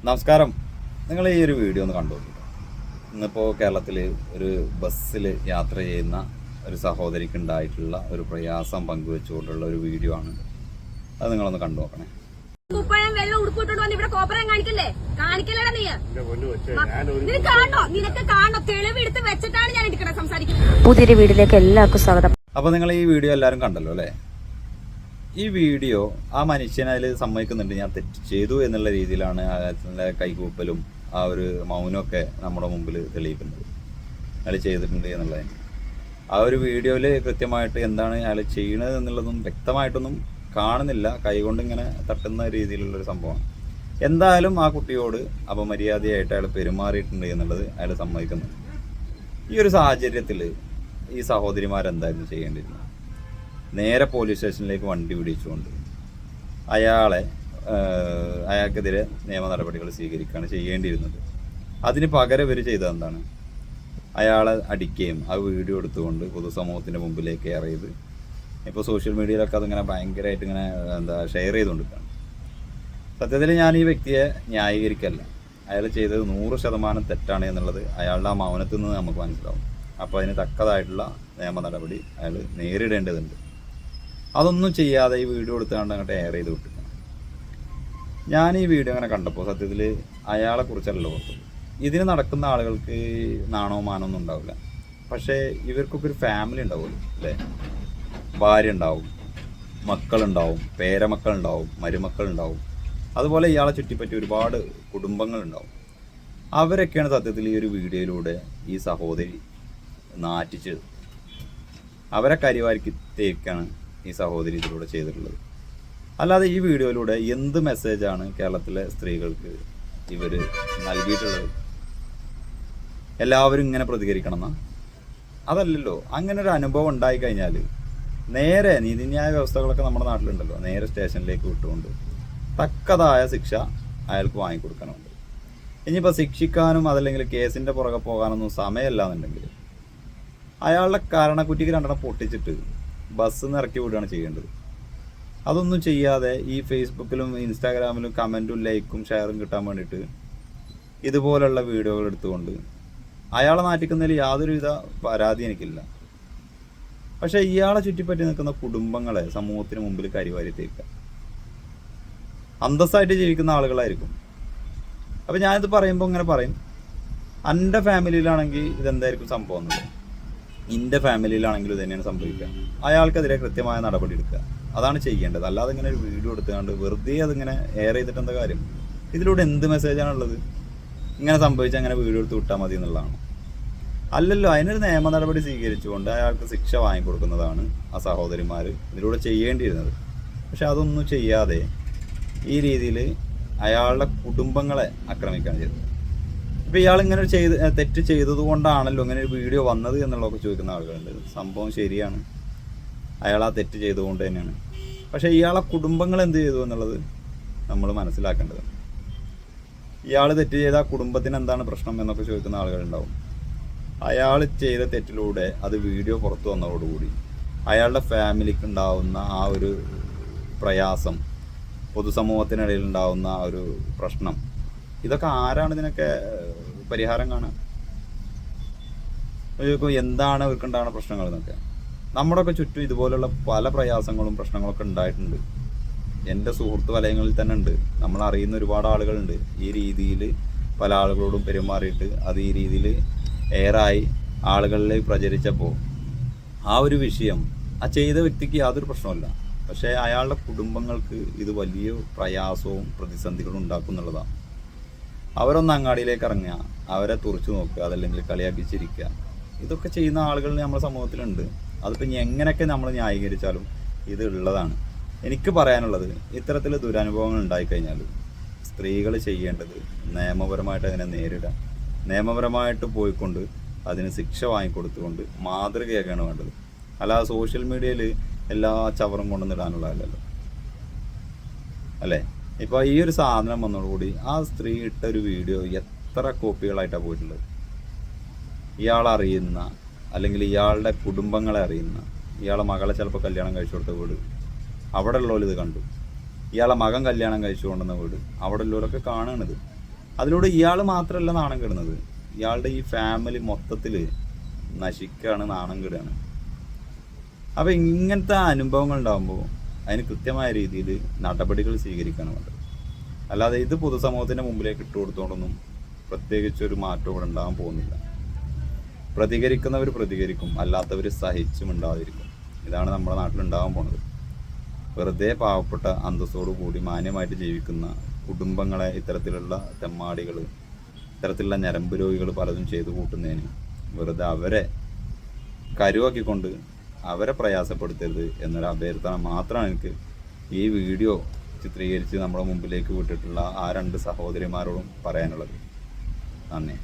നമസ്കാരം. നിങ്ങൾ ഈ ഒരു വീഡിയോ ഒന്ന് കണ്ടു നോക്കിട്ടോ. ഇന്നിപ്പോൾ കേരളത്തിൽ ഒരു ബസ്സിൽ യാത്ര ചെയ്യുന്ന ഒരു സഹോദരിക്ക് ഉണ്ടായിട്ടുള്ള ഒരു പ്രയാസം പങ്കുവെച്ചുകൊണ്ടുള്ള ഒരു വീഡിയോ ആണ്. അത് നിങ്ങളൊന്ന് കണ്ടു നോക്കണേ. പുതിയൊരു വീഡിയോയിലേക്ക് എല്ലാവർക്കും സ്വാഗതം. അപ്പോൾ നിങ്ങൾ ഈ വീഡിയോ എല്ലാവരും കണ്ടല്ലോ അല്ലേ? ഈ വീഡിയോ ആ മനുഷ്യനെ അതിൽ സമ്മതിക്കുന്നുണ്ട്, ഞാൻ തെറ്റ് ചെയ്തു എന്നുള്ള രീതിയിലാണ് അയാളുടെ കൈകൂപ്പലും ആ ഒരു മൗനമൊക്കെ നമ്മുടെ മുമ്പിൽ തെളിയിക്കുന്നത്. അയാൾ ചെയ്തിട്ടുണ്ട് എന്നുള്ളതിന് ആ ഒരു വീഡിയോയിൽ കൃത്യമായിട്ട് എന്താണ് അയാൾ ചെയ്യണത് എന്നുള്ളതും വ്യക്തമായിട്ടൊന്നും കാണുന്നില്ല. കൈകൊണ്ട് ഇങ്ങനെ തട്ടുന്ന രീതിയിലുള്ളൊരു സംഭവമാണ്. എന്തായാലും ആ കുട്ടിയോട് അപമര്യാദയായിട്ട് അയാൾ പെരുമാറിയിട്ടുണ്ട് എന്നുള്ളത് അയാൾ സമ്മതിക്കുന്നുണ്ട്. ഈ ഒരു സാഹചര്യത്തിൽ ഈ സഹോദരിമാരെന്തായിരുന്നു ചെയ്യേണ്ടിയിരുന്നത്? നേരെ പോലീസ് സ്റ്റേഷനിലേക്ക് വണ്ടി പിടിച്ചുകൊണ്ട് അയാൾക്കെതിരെ നിയമ നടപടികൾ സ്വീകരിക്കുകയാണ് ചെയ്യേണ്ടിയിരുന്നത്. അതിന് പകരം ഇവർ ചെയ്തത് എന്താണ്? അയാളെ അടിക്കുകയും ആ വീഡിയോ എടുത്തുകൊണ്ട് പൊതുസമൂഹത്തിൻ്റെ മുമ്പിലേക്ക് എയർ ചെയ്ത് ഇപ്പോൾ സോഷ്യൽ മീഡിയയിലൊക്കെ അതിങ്ങനെ ഭയങ്കരമായിട്ട് ഇങ്ങനെ ഷെയർ ചെയ്തുകൊണ്ടിരിക്കുകയാണ്. സത്യത്തിൽ ഞാൻ ഈ വ്യക്തിയെ ന്യായീകരിക്കല്ല. അയാൾ ചെയ്തത് 100% തെറ്റാണ് എന്നുള്ളത് അയാളുടെ ആ മൗനത്തിൽ നിന്ന് നമുക്ക് മനസ്സിലാവും. അപ്പോൾ അതിന് തക്കതായിട്ടുള്ള നിയമ നടപടി അയാൾ നേരിടേണ്ടതുണ്ട്. അതൊന്നും ചെയ്യാതെ ഈ വീഡിയോ എടുത്തുകൊണ്ട് അങ്ങോട്ട് എയർ ചെയ്ത് വിട്ടിരിക്കണം. ഞാൻ ഈ വീഡിയോ അങ്ങനെ കണ്ടപ്പോൾ സത്യത്തിൽ അയാളെ കുറിച്ചല്ലോ ഓർത്തത്. ഇതിന് നടക്കുന്ന ആളുകൾക്ക് നാണോ മാനോ ഒന്നും ഉണ്ടാവില്ല. പക്ഷേ ഇവർക്കൊക്കെ ഒരു ഫാമിലി ഉണ്ടാവുമല്ലോ അല്ലേ? ഭാര്യ ഉണ്ടാവും, മക്കളുണ്ടാവും, പേരമക്കളുണ്ടാവും, മരുമക്കളുണ്ടാവും. അതുപോലെ ഇയാളെ ചുറ്റിപ്പറ്റി ഒരുപാട് കുടുംബങ്ങളുണ്ടാവും. അവരൊക്കെയാണ് സത്യത്തിൽ ഈ ഒരു വീഡിയോയിലൂടെ ഈ സഹോദരി നാറ്റിച്ചത്. അവരെ കരിവാരിക്ക് തേക്കാണ് ഈ സഹോദരി ഇതിലൂടെ ചെയ്തിട്ടുള്ളത്. അല്ലാതെ ഈ വീഡിയോയിലൂടെ എന്ത് മെസ്സേജാണ് കേരളത്തിലെ സ്ത്രീകൾക്ക് ഇവർ നൽകിയിട്ടുള്ളത്? എല്ലാവരും ഇങ്ങനെ പ്രതികരിക്കണം എന്നാ? അതല്ലല്ലോ. അങ്ങനെ ഒരു അനുഭവം ഉണ്ടായിക്കഴിഞ്ഞാൽ നേരെ നീതിന്യായ വ്യവസ്ഥകളൊക്കെ നമ്മുടെ നാട്ടിലുണ്ടല്ലോ, നേരെ സ്റ്റേഷനിലേക്ക് വിട്ടുകൊണ്ട് തക്കതായ ശിക്ഷ അയാൾക്ക് വാങ്ങിക്കൊടുക്കാനുണ്ട്. ഇനിയിപ്പോൾ ശിക്ഷിക്കാനും അതല്ലെങ്കിൽ കേസിൻ്റെ പുറകെ പോകാനൊന്നും സമയമല്ല എന്നുണ്ടെങ്കിൽ അയാളുടെ കാരണക്കുറ്റിക്ക് 2 പൊട്ടിച്ചിട്ട് ബസ്സിൽ നിന്ന് ഇറക്കി വിടുകയാണ് ചെയ്യേണ്ടത്. അതൊന്നും ചെയ്യാതെ ഈ ഫേസ്ബുക്കിലും ഇൻസ്റ്റാഗ്രാമിലും കമൻറ്റും ലൈക്കും ഷെയറും കിട്ടാൻ വേണ്ടിയിട്ട് ഇതുപോലുള്ള വീഡിയോകൾ എടുത്തുകൊണ്ട് അയാളെ നാറ്റിക്കുന്നതിൽ യാതൊരുവിധ പരാതി എനിക്കില്ല. പക്ഷേ ഇയാളെ ചുറ്റിപ്പറ്റി നിൽക്കുന്ന കുടുംബങ്ങളെ സമൂഹത്തിന് മുമ്പിൽ കരിവാരി തേക്കുക. അന്തസ്സായിട്ട് ജീവിക്കുന്ന ആളുകളായിരിക്കും. അപ്പോൾ ഞാനിത് പറയുമ്പോൾ ഇങ്ങനെ പറയും, എൻ്റെ ഫാമിലിയിലാണെങ്കിൽ ഇതെന്തായിരിക്കും സംഭവം എന്നുള്ളത്. എൻ്റെ ഫാമിലിയിലാണെങ്കിലും ഇത് തന്നെയാണ് സംഭവിക്കുക. അയാൾക്കെതിരെ കൃത്യമായ നടപടി എടുക്കുക. അതാണ് ചെയ്യേണ്ടത്. അല്ലാതെ ഇങ്ങനെ ഒരു വീഡിയോ എടുത്തുകൊണ്ട് വെറുതെ അതിങ്ങനെ എയർ ചെയ്തിട്ട് എന്താ കാര്യം? ഇതിലൂടെ എന്ത് മെസ്സേജാണുള്ളത്? ഇങ്ങനെ സംഭവിച്ചാൽ അങ്ങനെ വീഡിയോ എടുത്ത് വിട്ടാൽ മതി എന്നുള്ളതാണ്? അല്ലല്ലോ. അതിനൊരു നിയമ നടപടി സ്വീകരിച്ചുകൊണ്ട് അയാൾക്ക് ശിക്ഷ വാങ്ങിക്കൊടുക്കുന്നതാണ് ആ സഹോദരിമാർ ഇതിലൂടെ ചെയ്യേണ്ടിയിരുന്നത്. പക്ഷെ അതൊന്നും ചെയ്യാതെ ഈ രീതിയിൽ അയാളുടെ കുടുംബങ്ങളെ ആക്രമിക്കുകയാണ് ചെയ്തത്. ഇപ്പോൾ ഇയാളിങ്ങനെ തെറ്റ് ചെയ്തത് കൊണ്ടാണല്ലോ ഇങ്ങനെ ഒരു വീഡിയോ വന്നത് എന്നുള്ളതൊക്കെ ചോദിക്കുന്ന ആളുകളുണ്ട്. സംഭവം ശരിയാണ്, അയാൾ ആ തെറ്റ് ചെയ്തുകൊണ്ട് തന്നെയാണ്. പക്ഷേ ഇയാളെ കുടുംബങ്ങൾ എന്ത് ചെയ്തു എന്നുള്ളത് നമ്മൾ മനസ്സിലാക്കേണ്ടത്. ഇയാൾ തെറ്റ് ചെയ്ത ആ കുടുംബത്തിന് എന്താണ് പ്രശ്നം എന്നൊക്കെ ചോദിക്കുന്ന ആളുകളുണ്ടാവും. അയാൾ ചെയ്ത തെറ്റിലൂടെ അത് വീഡിയോ പുറത്തു വന്നതോടുകൂടി അയാളുടെ ഫാമിലിക്ക് ഉണ്ടാവുന്ന ആ ഒരു പ്രയാസം, പൊതുസമൂഹത്തിനിടയിൽ ഉണ്ടാവുന്ന ആ ഒരു പ്രശ്നം, ഇതൊക്കെ ആരാണ് ഇതിനൊക്കെ പരിഹാരം കാണുക? എന്താണ് അവർക്കുണ്ടാകുന്ന പ്രശ്നങ്ങൾ എന്നൊക്കെ. നമ്മുടെയൊക്കെ ചുറ്റും ഇതുപോലുള്ള പല പ്രയാസങ്ങളും പ്രശ്നങ്ങളൊക്കെ ഉണ്ടായിട്ടുണ്ട്. എൻ്റെ സുഹൃത്ത് വലയങ്ങളിൽ തന്നെ ഉണ്ട്. നമ്മൾ അറിയുന്ന ഒരുപാട് ആളുകളുണ്ട് ഈ രീതിയിൽ പല ആളുകളോടും പെരുമാറിയിട്ട് അത് ഈ രീതിയിൽ ഏറായി ആളുകളിൽ പ്രചരിച്ചപ്പോൾ ആ ഒരു വിഷയം ആ ചെയ്ത വ്യക്തിക്ക് യാതൊരു പ്രശ്നമല്ല. പക്ഷേ അയാളുടെ കുടുംബങ്ങൾക്ക് ഇത് വലിയ പ്രയാസവും പ്രതിസന്ധികളും ഉണ്ടാക്കുന്നുള്ളതാണ്. അവരൊന്ന് അങ്ങാടിയിലേക്ക് ഇറങ്ങുക, അവരെ തുറച്ചു നോക്കുക, അതല്ലെങ്കിൽ കളിയാക്കിച്ചിരിക്കുക, ഇതൊക്കെ ചെയ്യുന്ന ആളുകൾ നമ്മുടെ സമൂഹത്തിലുണ്ട്. അതിപ്പോൾ ഇനി എങ്ങനെയൊക്കെ നമ്മൾ ന്യായീകരിച്ചാലും ഇത് ഉള്ളതാണ്. എനിക്ക് പറയാനുള്ളത്, ഇത്തരത്തിൽ ദുരനുഭവങ്ങൾ ഉണ്ടായിക്കഴിഞ്ഞാൽ സ്ത്രീകൾ ചെയ്യേണ്ടത് നിയമപരമായിട്ട് അതിനെ നേരിടുക, നിയമപരമായിട്ട് പോയിക്കൊണ്ട് അതിന് ശിക്ഷ വാങ്ങിക്കൊടുത്തുകൊണ്ട് മാതൃകയാക്കുകയാണ് വേണ്ടത്. അല്ലാതെ സോഷ്യൽ മീഡിയയിൽ എല്ലാ ചവറും കൊണ്ടുവന്നിടാനുള്ളതല്ലല്ലോ അല്ലേ? ഇപ്പോൾ ഈ ഒരു സാധനം വന്നതോടുകൂടി ആ സ്ത്രീ ഇട്ട ഒരു വീഡിയോ എത്ര കോപ്പികളായിട്ടാണ് പോയിട്ടുള്ളത്? ഇയാളറിയുന്ന അല്ലെങ്കിൽ ഇയാളുടെ കുടുംബങ്ങളെ അറിയുന്ന, ഇയാളെ മകളെ ചിലപ്പോൾ കല്യാണം കഴിച്ചു കൊടുത്ത വീട് അവിടെ ഉള്ളവർ ഇത് കണ്ടു, ഇയാളെ മകൻ കല്യാണം കഴിച്ചു കൊണ്ടുവന്ന വീട് അവിടെ ഉള്ളവരൊക്കെ കാണുകയാണിത്. അതിലൂടെ ഇയാൾ മാത്രമല്ല നാണം കെടുന്നത്, ഇയാളുടെ ഈ ഫാമിലി മൊത്തത്തിൽ നശിക്കുകയാണ്, നാണം കെടുകയാണ്. അപ്പോൾ ഇങ്ങനത്തെ അനുഭവങ്ങൾ ഉണ്ടാകുമ്പോൾ അതിന് കൃത്യമായ രീതിയിൽ നടപടികൾ സ്വീകരിക്കുകയാണ് വേണ്ടത്. അല്ലാതെ ഇത് പൊതുസമൂഹത്തിൻ്റെ മുമ്പിലേക്ക് ഇട്ട് കൊടുത്തോണ്ടൊന്നും പ്രത്യേകിച്ചൊരു മാറ്റം ഇവിടെ ഉണ്ടാകാൻ പോകുന്നില്ല. പ്രതികരിക്കുന്നവർ പ്രതികരിക്കും, അല്ലാത്തവർ സഹിച്ചുമുണ്ടാതിരിക്കും. ഇതാണ് നമ്മുടെ നാട്ടിലുണ്ടാകാൻ പോണത്. വെറുതെ പാവപ്പെട്ട അന്തസ്സോടു കൂടി മാന്യമായിട്ട് ജീവിക്കുന്ന കുടുംബങ്ങളെ ഇത്തരത്തിലുള്ള തെമ്മാടികൾ, ഇത്തരത്തിലുള്ള ഞരമ്പ് രോഗികൾ പലതും ചെയ്തു കൂട്ടുന്നതിന് വെറുതെ അവരെ കരുവാക്കിക്കൊണ്ട് അവരെ പ്രയാസപ്പെടുത്തരുത് എന്നൊരു അഭ്യർത്ഥന മാത്രമാണ് എനിക്ക് ഈ വീഡിയോ ചിത്രീകരിച്ച് നമ്മുടെ മുമ്പിലേക്ക് വിട്ടിട്ടുള്ള ആ 2 സഹോദരിമാരോടും പറയാനുള്ളത്. നന്ദി.